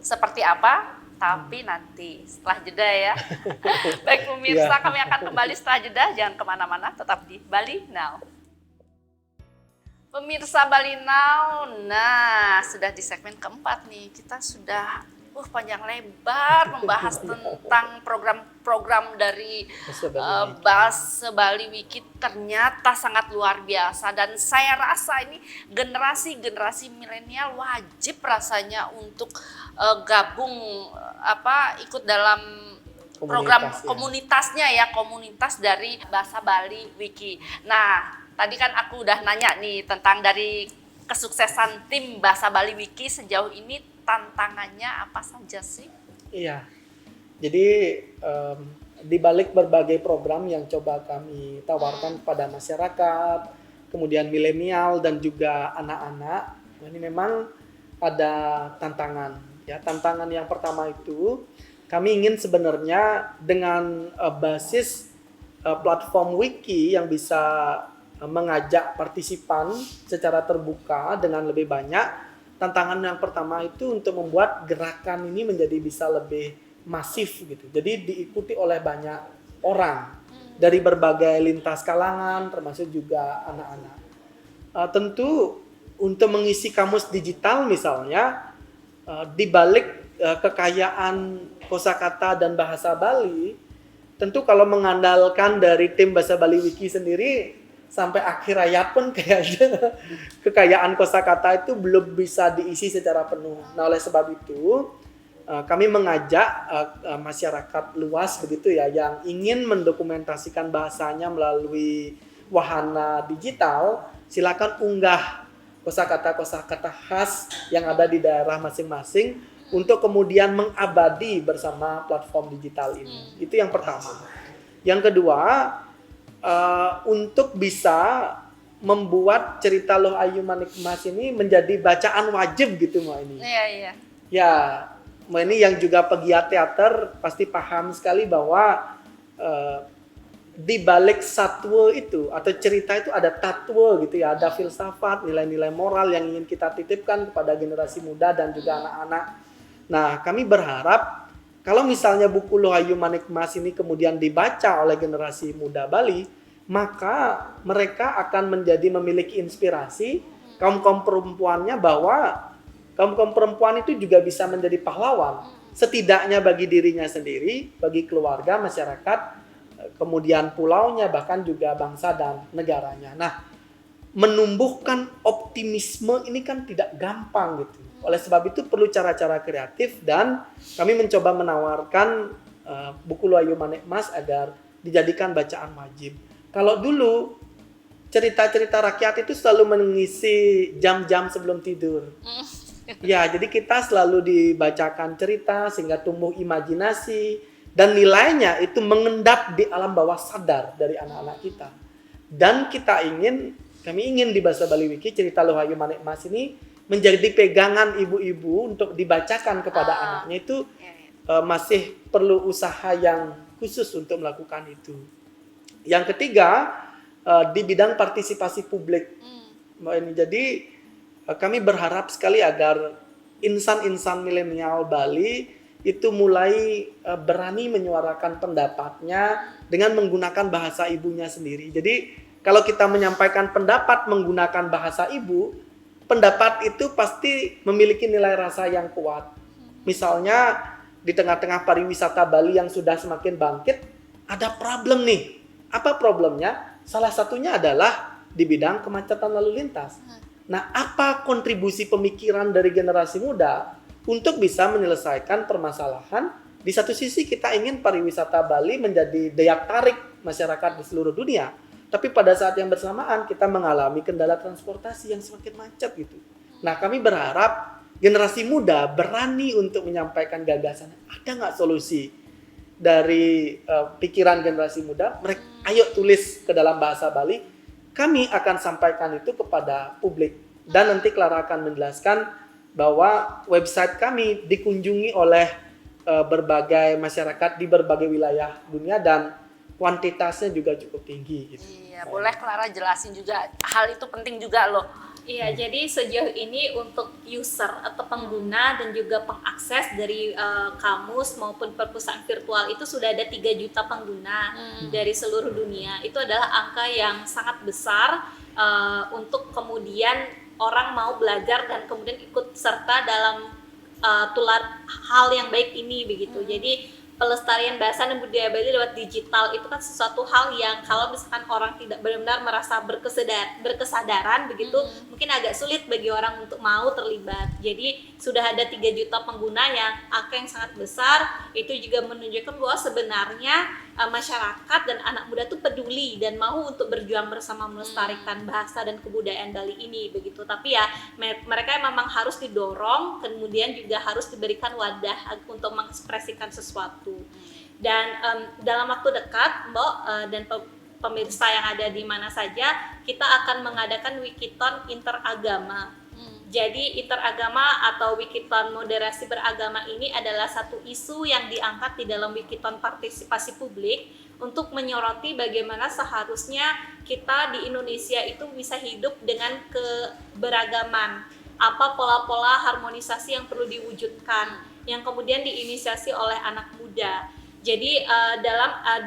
seperti apa? Tapi nanti setelah jeda ya. Baik pemirsa, kami akan kembali setelah jeda. Jangan kemana-mana, tetap di Bali Now. Pemirsa Bali Now, nah sudah di segmen keempat nih. Kita sudah panjang lebar membahas tentang program-program dari Bahasa Bali Wiki, ternyata sangat luar biasa, dan saya rasa ini generasi milenial wajib rasanya untuk gabung ikut dalam program komunitasnya ya, komunitas dari Bahasa Bali Wiki. Nah, tadi kan aku udah nanya nih tentang dari kesuksesan tim Bahasa Bali Wiki sejauh ini, tantangannya apa saja sih? Iya, jadi di balik berbagai program yang coba kami tawarkan kepada masyarakat, kemudian milenial dan juga anak-anak, Nah, ini memang ada tantangan. Ya, tantangan yang pertama itu kami ingin sebenarnya dengan basis platform wiki yang bisa mengajak partisipan secara terbuka dengan lebih banyak. Tantangan yang pertama itu untuk membuat gerakan ini menjadi bisa lebih masif gitu. Jadi diikuti oleh banyak orang dari berbagai lintas kalangan, termasuk juga anak-anak. Tentu untuk mengisi kamus digital misalnya, di balik kekayaan kosakata dan bahasa Bali, tentu kalau mengandalkan dari tim Bahasa Bali Wiki sendiri, sampai akhir hayat pun kayaknya kekayaan kosakata itu belum bisa diisi secara penuh. Nah, oleh sebab itu kami mengajak masyarakat luas begitu ya yang ingin mendokumentasikan bahasanya melalui wahana digital, silakan unggah kosakata-kosakata khas yang ada di daerah masing-masing untuk kemudian mengabadi bersama platform digital ini. Itu yang pertama. Yang kedua, untuk bisa membuat cerita Loh Ayu Manik Mas ini menjadi bacaan wajib gitu Mbak ini. Iya. Ya, Mbak ini yang juga pegiat teater pasti paham sekali bahwa di balik satwa itu atau cerita itu ada tatwa gitu ya, ada filsafat, nilai-nilai moral yang ingin kita titipkan kepada generasi muda dan juga anak-anak. Nah, kami berharap kalau misalnya buku Loh Ayu Manik Mas ini kemudian dibaca oleh generasi muda Bali, maka mereka akan menjadi memiliki inspirasi kaum-kaum perempuannya bahwa kaum-kaum perempuan itu juga bisa menjadi pahlawan. Setidaknya bagi dirinya sendiri, bagi keluarga, masyarakat, kemudian pulaunya, bahkan juga bangsa dan negaranya. Nah, menumbuhkan optimisme ini kan tidak gampang gitu. Oleh sebab itu perlu cara-cara kreatif dan kami mencoba menawarkan buku Loh Ayu Manik Mas agar dijadikan bacaan wajib. Kalau dulu cerita-cerita rakyat itu selalu mengisi jam-jam sebelum tidur. Ya, jadi kita selalu dibacakan cerita sehingga tumbuh imajinasi dan nilainya itu mengendap di alam bawah sadar dari anak-anak kita. Dan kami ingin di Bahasa Bali Wiki cerita Loh Ayu Manik Mas ini menjadi pegangan ibu-ibu untuk dibacakan kepada anaknya itu masih perlu usaha yang khusus untuk melakukan itu. Yang ketiga, di bidang partisipasi publik. Jadi kami berharap sekali agar insan-insan milenial Bali itu mulai berani menyuarakan pendapatnya dengan menggunakan bahasa ibunya sendiri. Jadi kalau kita menyampaikan pendapat menggunakan bahasa ibu, pendapat itu pasti memiliki nilai rasa yang kuat. Misalnya di tengah-tengah pariwisata Bali yang sudah semakin bangkit, ada problem nih. Apa problemnya? Salah satunya adalah di bidang kemacetan lalu lintas. Nah, apa kontribusi pemikiran dari generasi muda untuk bisa menyelesaikan permasalahan? Di satu sisi kita ingin pariwisata Bali menjadi daya tarik masyarakat di seluruh dunia. Tapi pada saat yang bersamaan kita mengalami kendala transportasi yang semakin macet gitu. Nah, kami berharap generasi muda berani untuk menyampaikan gagasan. Ada nggak solusi dari pikiran generasi muda? Ayo tulis ke dalam bahasa Bali. Kami akan sampaikan itu kepada publik. Dan nanti Clara akan menjelaskan bahwa website kami dikunjungi oleh berbagai masyarakat di berbagai wilayah dunia dan kuantitasnya juga cukup tinggi gitu. Iya, boleh Clara jelasin juga, hal itu penting juga loh. Iya, jadi sejauh ini untuk user atau pengguna dan juga pengakses dari kamus maupun perpustakaan virtual itu sudah ada 3 juta pengguna dari seluruh dunia. Itu adalah angka yang sangat besar untuk kemudian orang mau belajar dan kemudian ikut serta dalam tular hal yang baik ini begitu. Jadi pelestarian bahasa dan budaya Bali lewat digital itu kan sesuatu hal yang kalau misalkan orang tidak benar-benar merasa berkesadaran begitu, mungkin agak sulit bagi orang untuk mau terlibat. Jadi sudah ada 3 juta pengguna yang angka yang sangat besar. Itu juga menunjukkan bahwa sebenarnya masyarakat dan anak muda tuh peduli dan mau untuk berjuang bersama melestarikan bahasa dan kebudayaan Bali ini begitu. Tapi ya mereka memang harus didorong, kemudian juga harus diberikan wadah untuk mengekspresikan sesuatu. Dan dalam waktu dekat Mbok dan pemirsa yang ada di mana saja, kita akan mengadakan Wikiton interagama. Jadi interagama atau Wikiton moderasi beragama ini adalah satu isu yang diangkat di dalam Wikiton partisipasi publik untuk menyoroti bagaimana seharusnya kita di Indonesia itu bisa hidup dengan keberagaman. Apa pola-pola harmonisasi yang perlu diwujudkan, yang kemudian diinisiasi oleh anak muda. Jadi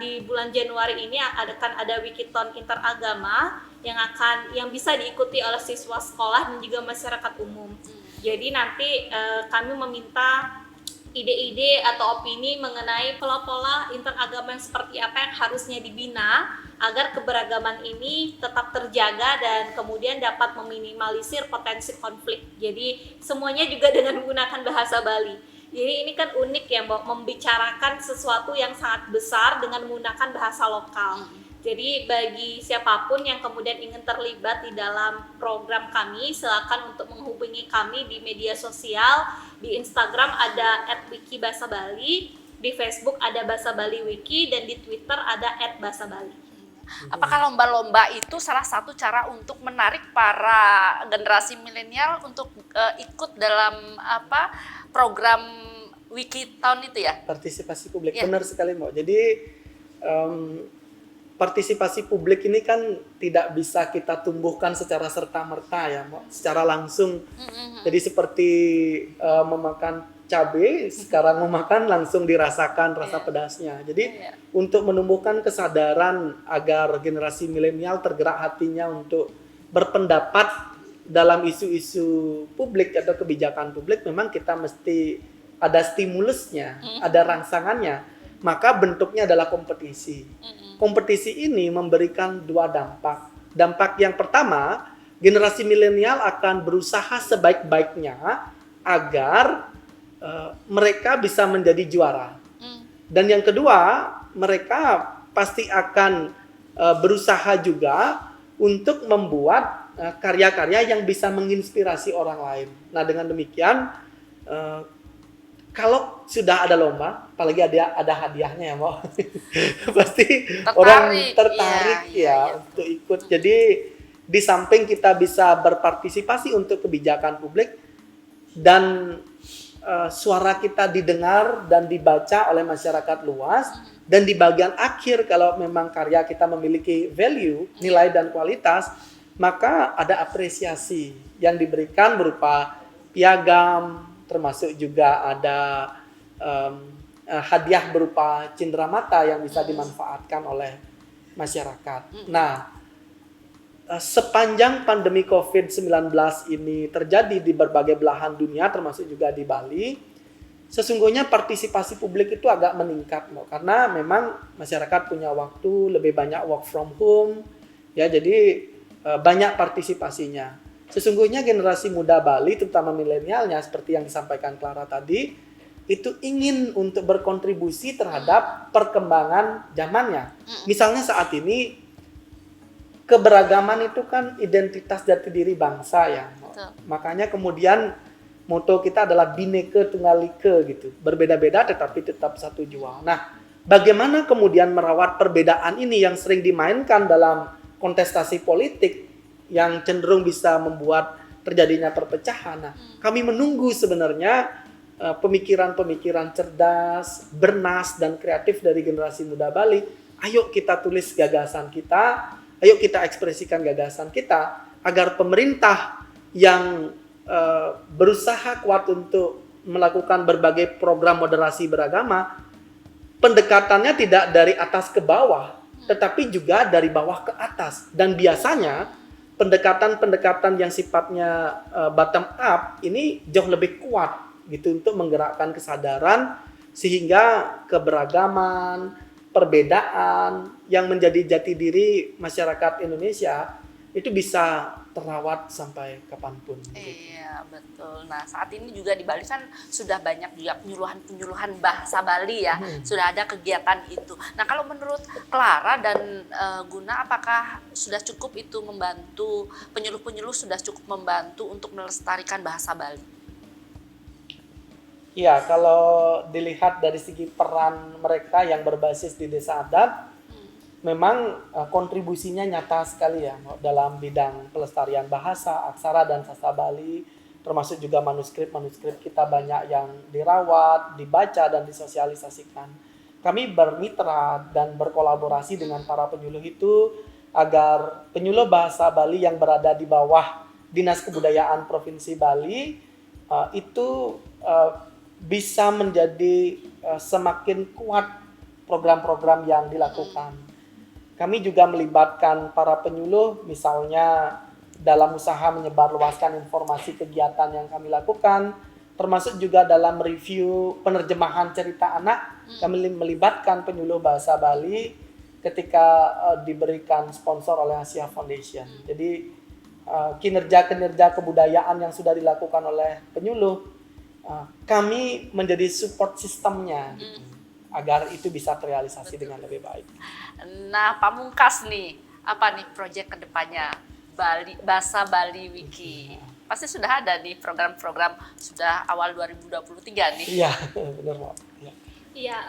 di bulan Januari ini akan ada Wikiton interagama yang bisa diikuti oleh siswa sekolah dan juga masyarakat umum. Jadi nanti kami meminta ide-ide atau opini mengenai pola-pola interagama yang seperti apa yang harusnya dibina agar keberagaman ini tetap terjaga dan kemudian dapat meminimalisir potensi konflik. Jadi semuanya juga dengan menggunakan bahasa Bali. Jadi ini kan unik ya Mbak, membicarakan sesuatu yang sangat besar dengan menggunakan bahasa lokal. Jadi bagi siapapun yang kemudian ingin terlibat di dalam program kami, silakan untuk menghubungi kami di media sosial. Di Instagram ada @wikibahasabali, di Facebook ada Bahasa Bali Wiki, dan di Twitter ada @bahasabali. Apakah lomba-lomba itu salah satu cara untuk menarik para generasi milenial untuk ikut dalam program Wikiton itu ya? Partisipasi publik, Ya. benar sekali Mbak. Jadi partisipasi publik ini kan tidak bisa kita tumbuhkan secara serta-merta ya Mbak, secara langsung. Jadi seperti memakan cabai, sekarang memakan langsung dirasakan rasa pedasnya. Jadi untuk menumbuhkan kesadaran agar generasi milenial tergerak hatinya untuk berpendapat dalam isu-isu publik atau kebijakan publik, memang kita mesti ada stimulusnya, ada rangsangannya. Maka bentuknya adalah kompetisi. Kompetisi ini memberikan dua dampak. Dampak yang pertama, generasi milenial akan berusaha sebaik-baiknya agar mereka bisa menjadi juara. Dan yang kedua, mereka pasti akan berusaha juga untuk membuat karya-karya yang bisa menginspirasi orang lain. Nah, dengan demikian, kalau sudah ada lomba, apalagi ada hadiahnya ya, Mbak. Pasti orang tertarik ya untuk ikut. Jadi di samping kita bisa berpartisipasi untuk kebijakan publik dan suara kita didengar dan dibaca oleh masyarakat luas, dan di bagian akhir kalau memang karya kita memiliki value, nilai dan kualitas, maka ada apresiasi yang diberikan berupa piagam, termasuk juga ada hadiah berupa cenderamata yang bisa dimanfaatkan oleh masyarakat. Nah, sepanjang pandemi COVID-19 ini terjadi di berbagai belahan dunia, termasuk juga di Bali, sesungguhnya partisipasi publik itu agak meningkat, karena memang masyarakat punya waktu, lebih banyak work from home, ya, jadi banyak partisipasinya. Sesungguhnya generasi muda Bali, terutama milenialnya, seperti yang disampaikan Clara tadi, itu ingin untuk berkontribusi terhadap perkembangan zamannya. Misalnya saat ini, keberagaman itu kan identitas jati diri bangsa ya. Betul. Makanya kemudian moto kita adalah Bhinneka Tunggal Ika gitu. Berbeda-beda tetapi tetap satu jua. Nah, bagaimana kemudian merawat perbedaan ini yang sering dimainkan dalam kontestasi politik yang cenderung bisa membuat terjadinya perpecahan. Nah, kami menunggu sebenarnya pemikiran-pemikiran cerdas, bernas dan kreatif dari generasi muda Bali. Ayo kita tulis gagasan kita. Ayo kita ekspresikan gagasan kita agar pemerintah yang berusaha kuat untuk melakukan berbagai program moderasi beragama, pendekatannya tidak dari atas ke bawah, tetapi juga dari bawah ke atas. Dan biasanya pendekatan-pendekatan yang sifatnya bottom up ini jauh lebih kuat gitu untuk menggerakkan kesadaran sehingga keberagaman, perbedaan yang menjadi jati diri masyarakat Indonesia itu bisa terawat sampai kapanpun. Iya, betul. Nah, saat ini juga di Bali kan sudah banyak juga penyuluhan bahasa Bali ya. Sudah ada kegiatan itu. Nah, kalau menurut Clara dan Guna, apakah sudah cukup itu membantu, penyuluh-penyuluh sudah cukup membantu untuk melestarikan bahasa Bali? Ya, kalau dilihat dari segi peran mereka yang berbasis di desa adat, memang kontribusinya nyata sekali ya dalam bidang pelestarian bahasa, aksara dan sastra Bali, termasuk juga manuskrip kita banyak yang dirawat, dibaca, dan disosialisasikan. Kami bermitra dan berkolaborasi dengan para penyuluh itu agar penyuluh bahasa Bali yang berada di bawah Dinas Kebudayaan Provinsi Bali itu bisa menjadi semakin kuat program-program yang dilakukan. Kami juga melibatkan para penyuluh, misalnya dalam usaha menyebarluaskan informasi kegiatan yang kami lakukan, termasuk juga dalam review penerjemahan cerita anak. Kami melibatkan penyuluh bahasa Bali ketika diberikan sponsor oleh Asia Foundation. Jadi kinerja-kinerja kebudayaan yang sudah dilakukan oleh penyuluh, kami menjadi support sistemnya agar itu bisa terrealisasi dengan lebih baik. Nah, Pamungkas nih, apa nih proyek kedepannya Bahasa Bali Wiki? Pasti sudah ada nih program-program sudah awal 2023 nih. Iya, benar Mbak. Iya,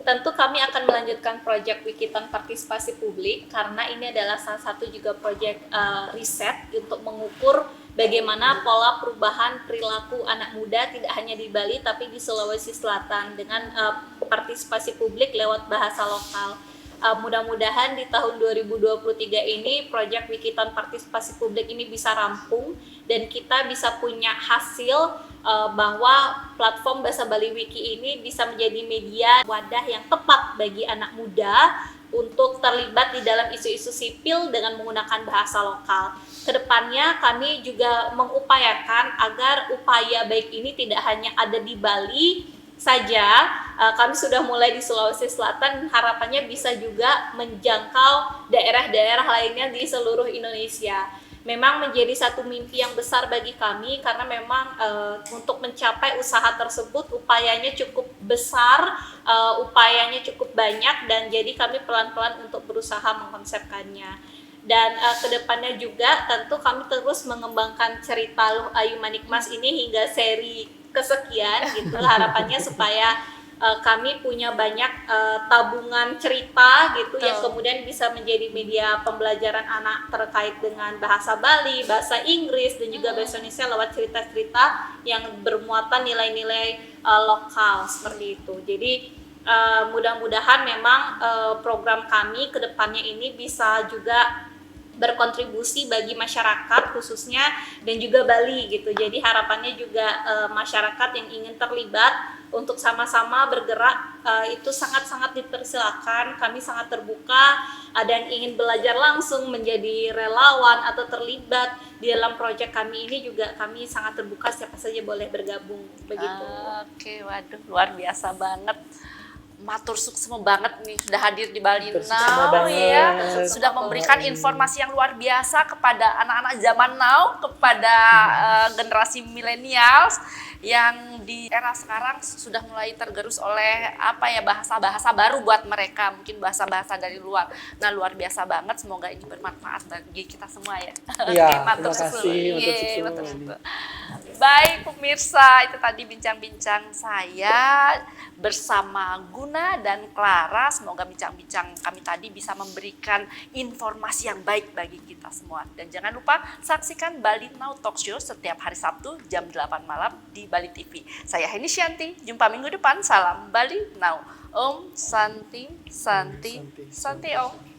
tentu kami akan melanjutkan proyek Wikiton Partisipasi Publik karena ini adalah salah satu juga proyek riset untuk mengukur bagaimana pola perubahan perilaku anak muda tidak hanya di Bali tapi di Sulawesi Selatan dengan partisipasi publik lewat bahasa lokal. Mudah-mudahan di tahun 2023 ini proyek Wikiton Partisipasi Publik ini bisa rampung dan kita bisa punya hasil bahwa platform Bahasa Bali Wiki ini bisa menjadi media wadah yang tepat bagi anak muda untuk terlibat di dalam isu-isu sipil dengan menggunakan bahasa lokal. Kedepannya kami juga mengupayakan agar upaya baik ini tidak hanya ada di Bali saja, kami sudah mulai di Sulawesi Selatan, harapannya bisa juga menjangkau daerah-daerah lainnya di seluruh Indonesia. Memang menjadi satu mimpi yang besar bagi kami karena memang untuk mencapai usaha tersebut upayanya cukup besar, upayanya cukup banyak dan jadi kami pelan-pelan untuk berusaha mengkonsepkannya. Dan kedepannya juga tentu kami terus mengembangkan cerita Luh Ayu Manikmas ini hingga seri kesekian gitu, harapannya supaya kami punya banyak tabungan cerita gitu yang kemudian bisa menjadi media pembelajaran anak terkait dengan bahasa Bali, bahasa Inggris dan juga bahasa Indonesia lewat cerita-cerita yang bermuatan nilai-nilai lokal seperti itu. Jadi mudah-mudahan memang program kami kedepannya ini bisa juga berkontribusi bagi masyarakat khususnya dan juga Bali gitu. Jadi harapannya juga masyarakat yang ingin terlibat untuk sama-sama bergerak itu sangat-sangat dipersilakan. Kami sangat terbuka. Ada yang ingin belajar langsung menjadi relawan atau terlibat di dalam proyek kami ini juga kami sangat terbuka, siapa saja boleh bergabung begitu. Oke, waduh luar biasa banget. Matur suksema banget nih sudah hadir di Bali Now ya, sudah memberikan informasi yang luar biasa kepada anak-anak zaman now, kepada generasi milenials yang di era sekarang sudah mulai tergerus oleh apa ya bahasa-bahasa baru buat mereka, mungkin bahasa-bahasa dari luar. Nah luar biasa banget, semoga ini bermanfaat bagi kita semua ya. Iya, Matur terima kasih. matur suksema. Baik pemirsa, itu tadi bincang-bincang saya bersama Guna dan Clara. Semoga bincang-bincang kami tadi bisa memberikan informasi yang baik bagi kita semua. Dan jangan lupa saksikan Bali Now Talk Show setiap hari Sabtu jam 8 malam di Bali TV. Saya Heni Shanti, jumpa minggu depan. Salam Bali Now. Om Santi Santi Santi Om.